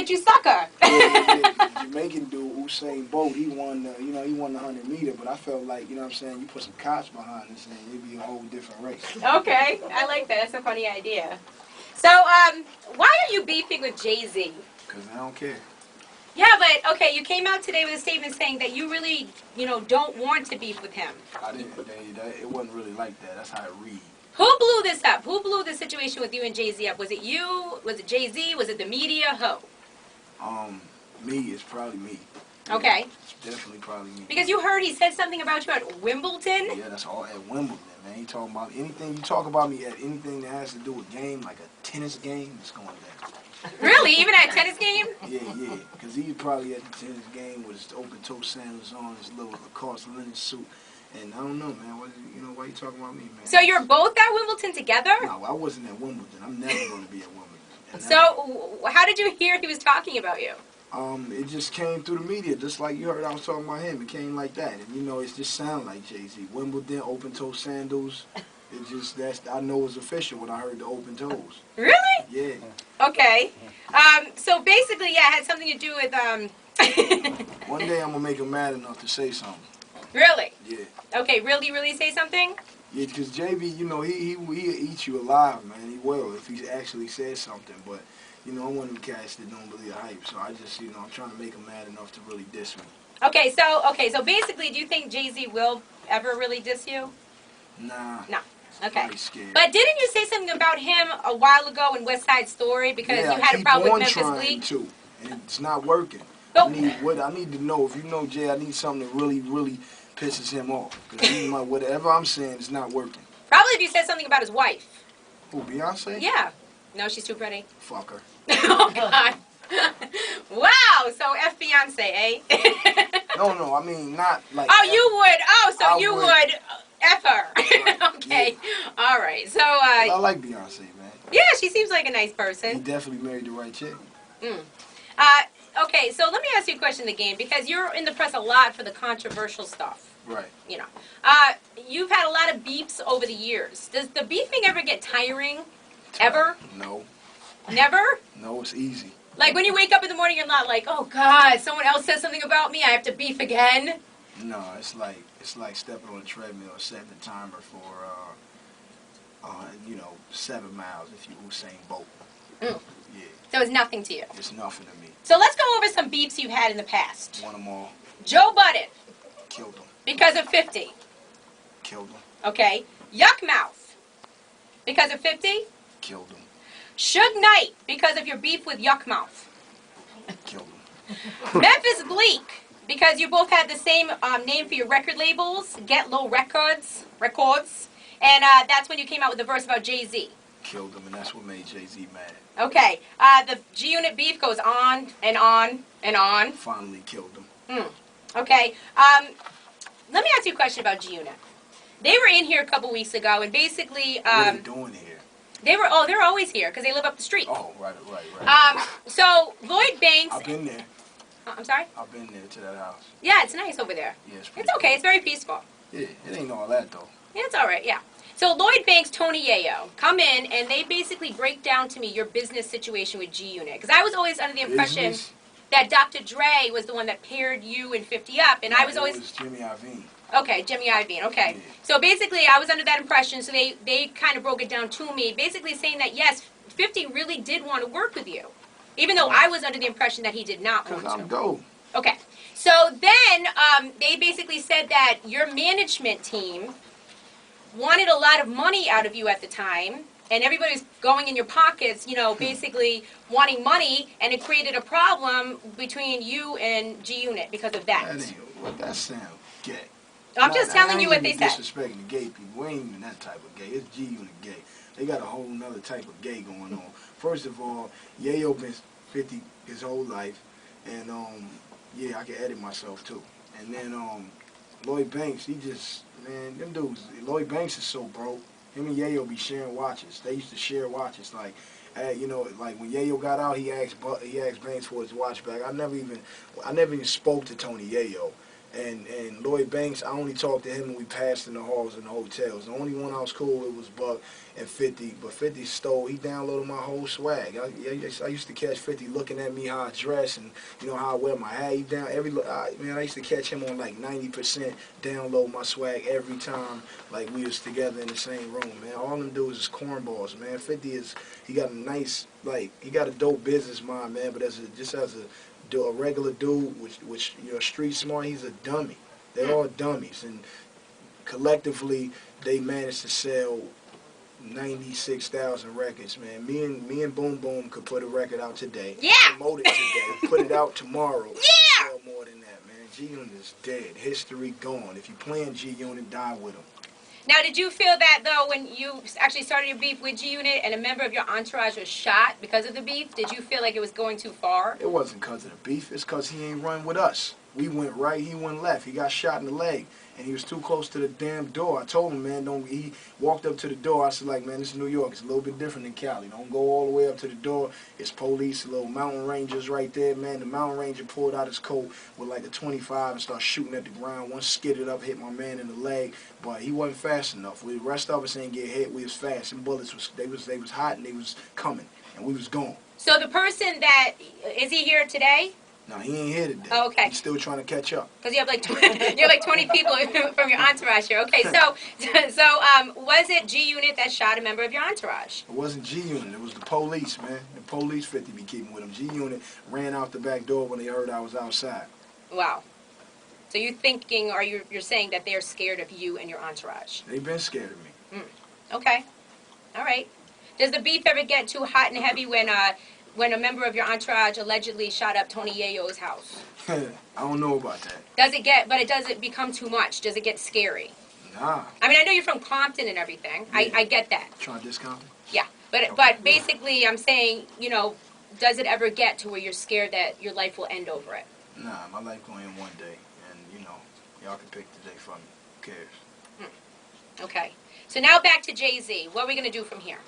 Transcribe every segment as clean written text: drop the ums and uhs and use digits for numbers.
at you sucker. The Jamaican dude, Usain Bolt, he won the 100 meter, but I felt like, you know what I'm saying, you put some cops behind this and it'd be a whole different race. Okay, I like that. That's a funny idea. So, why are you beefing with Jay-Z? Because I don't care. Yeah, but, okay, you came out today with a statement saying that you really, don't want to beef with him. I didn't, it wasn't really like that. That's how it read. Who blew this up? Who blew the situation with you and Jay-Z up? Was it you? Was it Jay-Z? Was it the media? Who? Me, it's probably me. Okay. It's definitely probably me. Because you heard he said something about you at Wimbledon? Yeah, that's all at Wimbledon, man. He talking about anything, you talk about me at anything that has to do with game, like a tennis game, it's going down. Really? Even at a tennis game? Yeah. Because he probably at the tennis game with his open-toe sandals on, his little Lacoste linen suit. And I don't know, man. Why you talking about me, man? So you're both at Wimbledon together? No, I wasn't at Wimbledon. I'm never going to be at Wimbledon. So how did you hear he was talking about you? It just came through the media, just like you heard I was talking about him. It came like that. And, it just sounded like Jay-Z. Wimbledon, open-toe sandals. I know it's official when I heard the open toes. Really? Yeah. Okay. So basically, yeah, it had something to do with, One day I'm going to make him mad enough to say something. Really? Yeah. Okay, really say something? Yeah, because JB, he'll eat you alive, man. He will if he actually says something. But, I'm one of them cats that don't believe the hype. So I just, I'm trying to make him mad enough to really diss me. Okay, so basically, do you think Jay-Z will ever really diss you? Nah. No. Okay. I'm scared. But didn't you say something about him a while ago in West Side Story because you had a problem with Memphis Bleak? To, and it's not working. Oh. I need to know. If you know Jay, I need something that really pisses him off. Because whatever I'm saying is not working. Probably if you said something about his wife. Who, Beyonce? Yeah. No, she's too pretty. Fuck her. Oh, God. Wow. So, F Beyonce, eh? No, I mean, not like... Oh, you would. Oh, so you would F her. Okay. Yeah. All right. So, I like Beyonce, man. Yeah, she seems like a nice person. He definitely married the right chick. Okay, so let me ask you a question, the game, because you're in the press a lot for the controversial stuff. Right. You've had a lot of beefs over the years. Does the beefing ever get tiring? Ever? No. Never? No, it's easy. Like when you wake up in the morning, you're not like, oh God, someone else says something about me, I have to beef again. No, it's like stepping on a treadmill, setting the timer for 7 miles if you Usain Bolt. Mm. Yeah. So it's nothing to you. It's nothing to me. So let's go over some beefs you've had in the past. Won them all. Joe Budden. Killed him. Because of 50. Killed him. Okay. Yuck Mouth. Because of 50. Killed him. Suge Knight. Because of your beef with Yuck Mouth. Killed him. Memphis Bleak. Because you both had the same name for your record labels. Get Low Records. And that's when you came out with the verse about Jay-Z. Killed him, and that's what made Jay-Z mad. Okay. The G-Unit beef goes on and on and on. Finally killed him. Okay. Let me ask you a question about G-Unit. They were in here a couple weeks ago, and basically... what are they doing here? They're always here, because they live up the street. Oh, right. So, Lloyd Banks... I've been there. I'm sorry? I've been there to that house. Yeah, it's nice over there. Yeah, it's okay. Cool. It's very peaceful. Yeah, it ain't all that, though. Yeah, it's all right, yeah. So Lloyd Banks, Tony Yayo come in, and they basically break down to me your business situation with G-Unit. Because I was always under the impression that Dr. Dre was the one that paired you and 50 Up, and I was always... it was Jimmy Iovine. Okay, Jimmy Iovine, okay. Yeah. So basically, I was under that impression, so they kind of broke it down to me, basically saying that, yes, 50 really did want to work with you, even though I was under the impression that he did not want to. Because I'm dope. Okay. So then they basically said that your management team wanted a lot of money out of you at the time, and everybody was going in your pockets, basically wanting money, and it created a problem between you and G-Unit because of that. That sounds gay. I'm just telling you what they said. Disrespecting the gay people. We ain't even that type of gay. It's G-Unit gay. They got a whole nother type of gay going on. First of all, Yayo been 50 his whole life, and I can edit myself too. And then Lloyd Banks, he just, man, them dudes, Lloyd Banks is so broke. Him and Yayo be sharing watches. They used to share watches. Like, like when Yayo got out, he asked Banks for his watch back. I never even spoke to Tony Yayo. And Lloyd Banks, I only talked to him when we passed in the halls and the hotels. The only one I was cool with was Buck and 50, but 50 stole. He downloaded my whole swag. I used to catch 50 looking at me how I dress and how I wear my hair. I used to catch him on like 90% download my swag every time like we was together in the same room, man. All them dudes is cornballs, man. 50 he got a nice, he got a dope business mind, man. But as a regular dude, which street smart, he's a dummy. They're all dummies, and collectively they managed to sell 96,000 records, man. Me and Boom Boom could put a record out today. Yeah. Promote it today. Put it out tomorrow. Yeah. Sell more than that, man. G Unit is dead. History gone. If you playing G Unit, die with him. Now, did you feel that, though, when you actually started your beef with G-Unit and a member of your entourage was shot because of the beef, did you feel like it was going too far? It wasn't because of the beef. It's because he ain't run with us. We went right, he went left. He got shot in the leg, and he was too close to the damn door. I told him, man, he walked up to the door. I said, like, man, this is New York. It's a little bit different than Cali. Don't go all the way up to the door. It's police, little mountain rangers right there, man. The mountain ranger pulled out his coat with like a 25 and started shooting at the ground. One skidded up, hit my man in the leg, but he wasn't fast enough. The rest of us ain't get hit. We was fast, and bullets was hot, and they was coming, and we was gone. So the person that, is he here today? No, he ain't here today. Oh, okay. He's still trying to catch up. Because you have like 20 people from your entourage here. Okay, so was it G-Unit that shot a member of your entourage? It wasn't G-Unit. It was the police, man. The police 50 be keeping with him. G-Unit ran out the back door when they heard I was outside. Wow. So you're thinking, or you're saying that they're scared of you and your entourage? They've been scared of me. Okay. All right. Does the beef ever get too hot and heavy when a member of your entourage allegedly shot up Tony Yayo's house? I don't know about that. Does it become too much? Does it get scary? Nah. I mean, I know you're from Compton and everything. Yeah. I get that. Trying to discount it? Yeah. But basically, I'm saying, does it ever get to where you're scared that your life will end over it? Nah, my life going to end one day. And, y'all can pick the day for me. Who cares? Okay. So now back to Jay-Z. What are we going to do from here?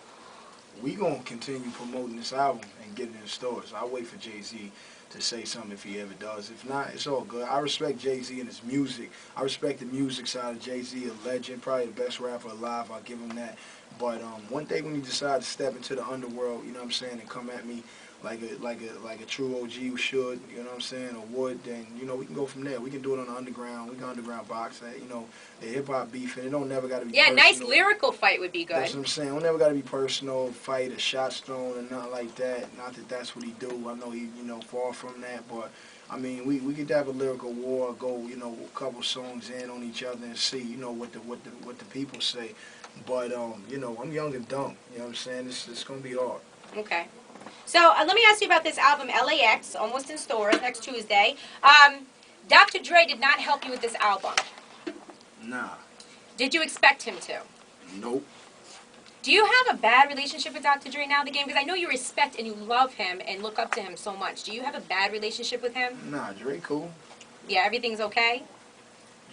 We going to continue promoting this album and get it in stores. I'll wait for Jay-Z to say something if he ever does. If not, it's all good. I respect Jay-Z and his music. I respect the music side of Jay-Z, a legend, probably the best rapper alive. I'll give him that. But one day when he decides to step into the underworld, you know what I'm saying, and come at me like a true OG should, you know what I'm saying, or would, then, we can go from there. We can do it on the underground. We can underground box, the hip-hop beef, and it don't never got to be personal. Nice lyrical fight would be good. That's what I'm saying. It don't never got to be personal, fight, or shots thrown, or nothing like that. Not that that's what he do. I know he, far from that, but, I mean, we could have a lyrical war, go, a couple songs in on each other and see, what the people say. But, I'm young and dumb, you know what I'm saying? It's going to be hard. Okay. So let me ask you about this album, LAX, almost in stores next Tuesday. Dr. Dre did not help you with this album. Nah. Did you expect him to? Nope. Do you have a bad relationship with Dr. Dre now in the game? Because I know you respect and you love him and look up to him so much. Do you have a bad relationship with him? Nah, Dre cool. Yeah, everything's okay?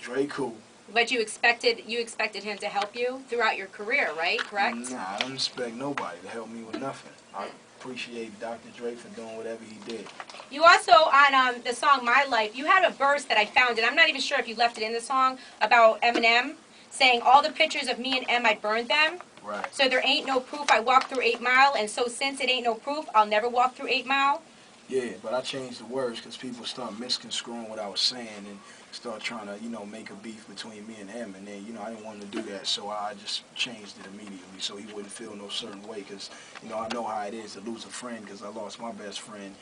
Dre cool. But you expected him to help you throughout your career, right? Correct? Nah, I don't expect nobody to help me with nothing. I appreciate Dr. Dre for doing whatever he did. You also, on the song My Life, you had a verse that I found, and I'm not even sure if you left it in the song, about Eminem, saying, all the pictures of me and M, I burned them. Right. So there ain't no proof I walked through 8 Mile, and so since it ain't no proof, I'll never walk through 8 Mile. Yeah, but I changed the words because people start misconstruing what I was saying and start trying to, make a beef between me and him. And then, I didn't want him to do that, so I just changed it immediately so he wouldn't feel no certain way because, I know how it is to lose a friend because I lost my best friend.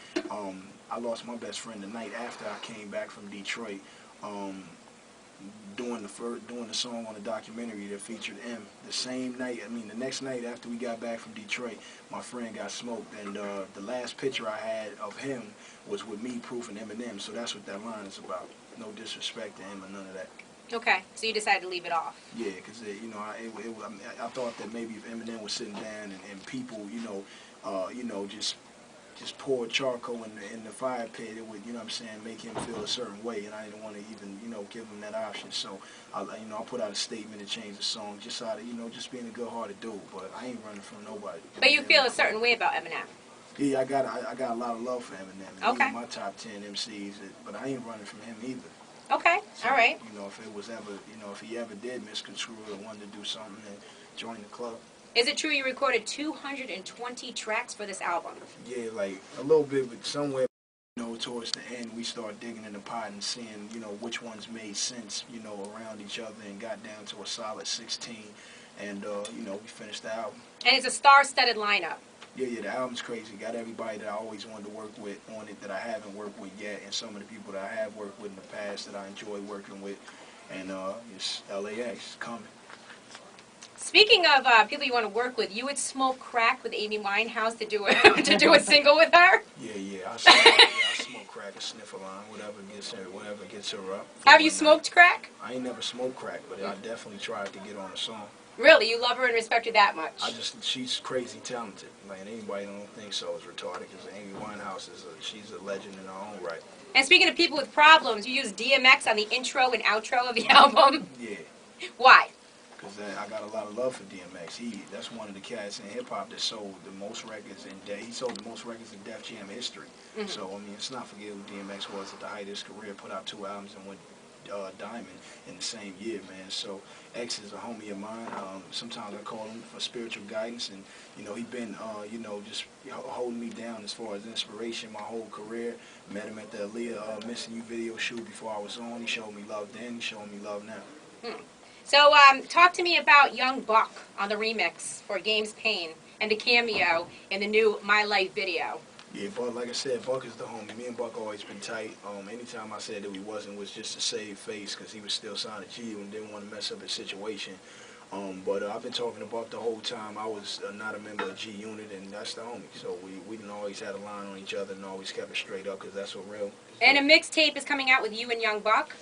I lost my best friend the night after I came back from Detroit. Doing the song on the documentary that featured M. The next night after we got back from Detroit, my friend got smoked, and the last picture I had of him was with me, Proof, and Eminem. So that's what that line is about. No disrespect to him or none of that. Okay, so you decided to leave it off. Yeah, because I thought that maybe if Eminem was sitting down and people, just pour charcoal in the fire pit, it would, make him feel a certain way, and I didn't want to even, give him that option. So, I put out a statement to change the song, just out of, just being a good-hearted dude. But I ain't running from nobody. But you feel a certain way about Eminem. Yeah, I got a lot of love for Eminem. Okay. He's my top 10 MCs, but I ain't running from him either. Okay, So, all right. you know, if it was ever, you know, if he ever did misconstrue it or wanted to do something and join the club. Is it true you recorded 220 tracks for this album? Yeah, like a little bit, but somewhere, you know, towards the end, we start digging in the pot and seeing, you know, which ones made sense, you know, around each other, and got down to a solid 16. And, you know, we finished the album. And it's a star-studded lineup. Yeah, the album's crazy. Got everybody that I always wanted to work with on it that I haven't worked with yet, and some of the people that I have worked with in the past that I enjoy working with. And it's LAX coming. Speaking of people you want to work with, you would smoke crack with Amy Winehouse to do a to do a single with her. Yeah, I smoke crack and sniff a line, whatever gets her up. Have you smoked crack? I ain't never smoked crack, but I definitely tried to get on a song. Really, you love her and respect her that much? She's crazy talented. Like, anybody don't think so is retarded, because Amy Winehouse she's a legend in her own right. And speaking of people with problems, you use DMX on the intro and outro of the album. Yeah. Why? Because I got a lot of love for DMX. That's one of the cats in hip hop that sold the most records he sold the most records in Def Jam history. Mm-hmm. So I mean, it's not forgetting who DMX was at the height of his career. Put out 2 albums and went diamond in the same year, man. So X is a homie of mine. Sometimes I call him for spiritual guidance, and you know, he been you know, just holding me down as far as inspiration my whole career. Met him at the Aaliyah Missing You video shoot before I was on. He showed me love then. He showing me love now. So talk to me about Young Buck on the remix for Game's Pain and the cameo in the new My Life video. Yeah, but like I said, Buck is the homie. Me and Buck always been tight. Anytime I said that we wasn't, was just to save face, because he was still signed to G and didn't want to mess up his situation. But I've been talking to Buck the whole time. I was not a member of G Unit, and that's the homie. So we didn't always had a line on each other and always kept it straight up, because that's what real. And a mixtape is coming out with you and Young Buck?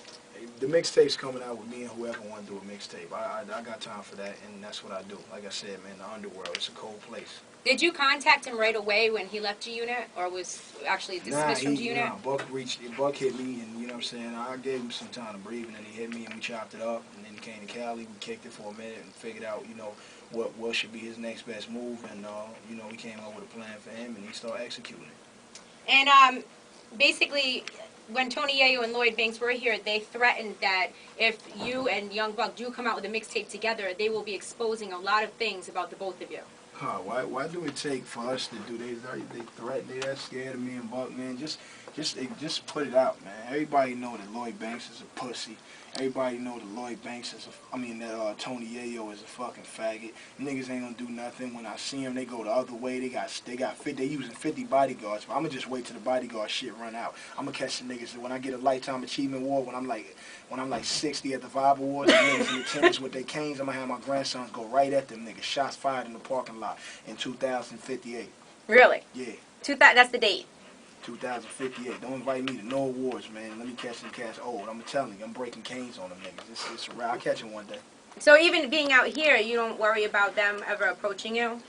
The mixtape's coming out with me and whoever want to do a mixtape. I got time for that, and that's what I do. Like I said, man, the underworld, it's a cold place. Did you contact him right away when he left G-Unit, or was actually dismissed from G-Unit? Nah, Buck hit me, and you know what I'm saying, I gave him some time to breathe, and then he hit me, and we chopped it up, and then he came to Cali, we kicked it for a minute, and figured out, you know, what should be his next best move, and, you know, we came up with a plan for him, and he started executing it. And basically, when Tony Yayo and Lloyd Banks were here, they threatened that if you and Young Buck do come out with a mixtape together, they will be exposing a lot of things about the both of you. Why do it take for us to do this? They threaten, they that scared of me and Buck, man. Just put it out, man. Everybody know that Lloyd Banks is a pussy. Everybody know that Lloyd Banks is that Tony Yayo is a fucking faggot. Niggas ain't gonna do nothing. When I see them, they go the other way. They using 50 bodyguards. But I'ma just wait till the bodyguard shit run out. I'ma catch the niggas when I get a Lifetime Achievement Award. When I'm like 60 at the Vibe Awards, the niggas in attendance with their canes. I'ma have my grandsons go right at them niggas. Shots fired in the parking lot in 2058. Really? Yeah. That's the date. 2058. Don't invite me to no awards, man. Let me catch them cats old. I'm telling you, I'm breaking canes on them niggas. It's a I'll catch them one day. So even being out here, you don't worry about them ever approaching you?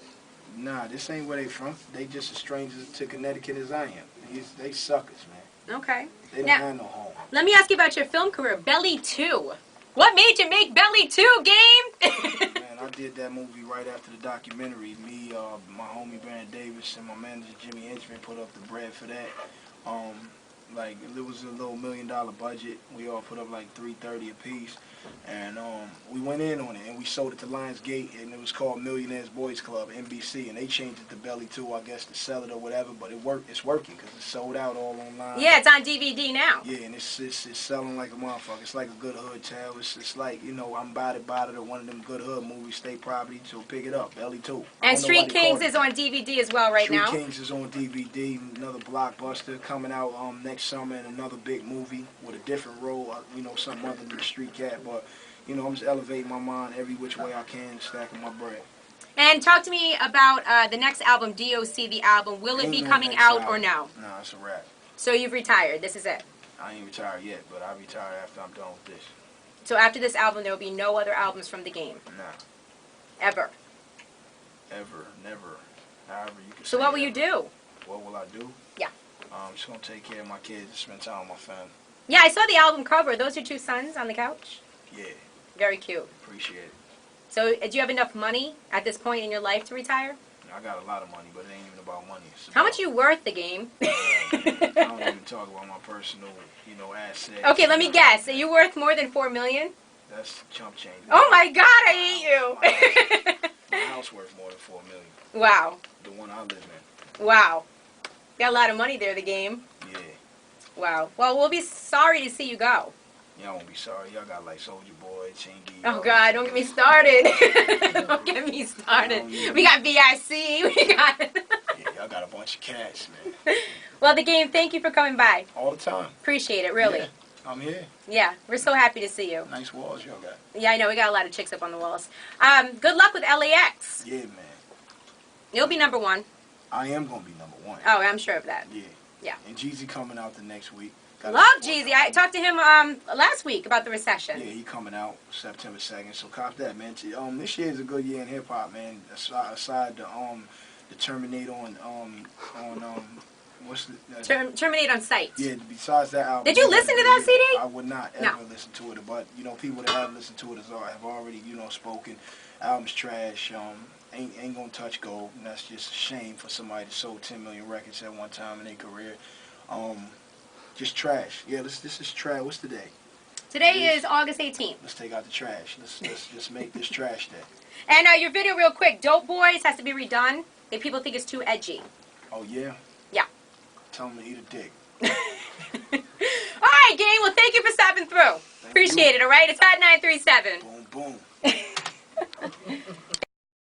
Nah, this ain't where they from. They just as strangers to Connecticut as I am. They suckers, man. Okay. They don't have no home. Let me ask you about your film career, Belly 2. What made you make Belly 2, Game? Man, I did that movie right after the documentary. Me, my homie Baron Davis, and my manager Jimmy Hinchman put up the bread for that. Like, it was a little $1 million budget. We all put up like $330 a piece, and we went in on it, and we sold it to Lionsgate, and it was called Millionaires Boys Club, NBC, and they changed it to Belly 2, I guess, to sell it or whatever. But it's working because it's sold out all online. Yeah, it's on DVD now. Yeah, and it's selling like a motherfucker. It's like a good hood tale. It's like, you know, I'm about it, one of them good hood movies, State Property, so pick it up, Belly 2. And Street Kings is on DVD as well right now. Street Kings is on DVD, another blockbuster coming out next summer, and another big movie with a different role, you know, something other than the street cat. But, you know, I'm just elevating my mind every which way I can, stacking my bread. And talk to me about the next album, DOC, the album. Will it be coming out or no? No, it's a wrap. So you've retired. This is it. I ain't retired yet, but I'll retire after I'm done with this. So after this album, there will be no other albums from the game? Nah. Ever? Ever, never. However you can. So what will you do? What will I do? Yeah. I'm just going to take care of my kids and spend time with my family. Yeah, I saw the album cover. Those are 2 sons on the couch? Yeah. Very cute. Appreciate it. So do you have enough money at this point in your life to retire? I got a lot of money, but it ain't even about money. How much you worth, the Game? I don't even talk about my personal, assets. Okay, let me guess. Are you worth more than $4 million? That's chump change. Oh my God, I hate you. My house worth more than $4 million. Wow. The one I live in. Wow. Got a lot of money there, the game. Yeah. Wow. Well, we'll be sorry to see you go. Y'all won't be sorry. Y'all got like Soldier Boy, Chingy. Oh God, don't get me started. Don't get me started. We got VIC. We got. Yeah, y'all got a bunch of cats, man. Well, the game. Thank you for coming by. All the time. Appreciate it, really. Yeah, I'm here. Yeah, we're so happy to see you. Nice walls y'all got. Yeah, I know. We got a lot of chicks up on the walls. Good luck with LAX. Yeah, man. You'll be number one. I am gonna be number one. Oh, I'm sure of that. Yeah. Yeah. And Jeezy coming out the next week. Love Jeezy. I talked to him last week about the recession. Yeah, he coming out September 2nd. So cop that, man. This year is a good year in hip hop, man. Aside the Terminate on what's the Terminate on Sight. yeah. Besides that album, Did you listen to that CD? I would not ever listen to it, but people that have listened to it have already spoken. Album's trash. Ain't gonna touch gold, and that's just a shame for somebody that sold 10 million records at one time in their career. Just trash. Yeah, this is trash. What's the day? Today is August 18th. Let's take out the trash. Let's just make this trash day. And your video, real quick. Dope Boys has to be redone. People think it's too edgy. Oh yeah. Yeah. Tell them to eat a dick. All right, gang. Well, thank you for stopping through. Appreciate it. All right. It's Hot 937. Boom boom.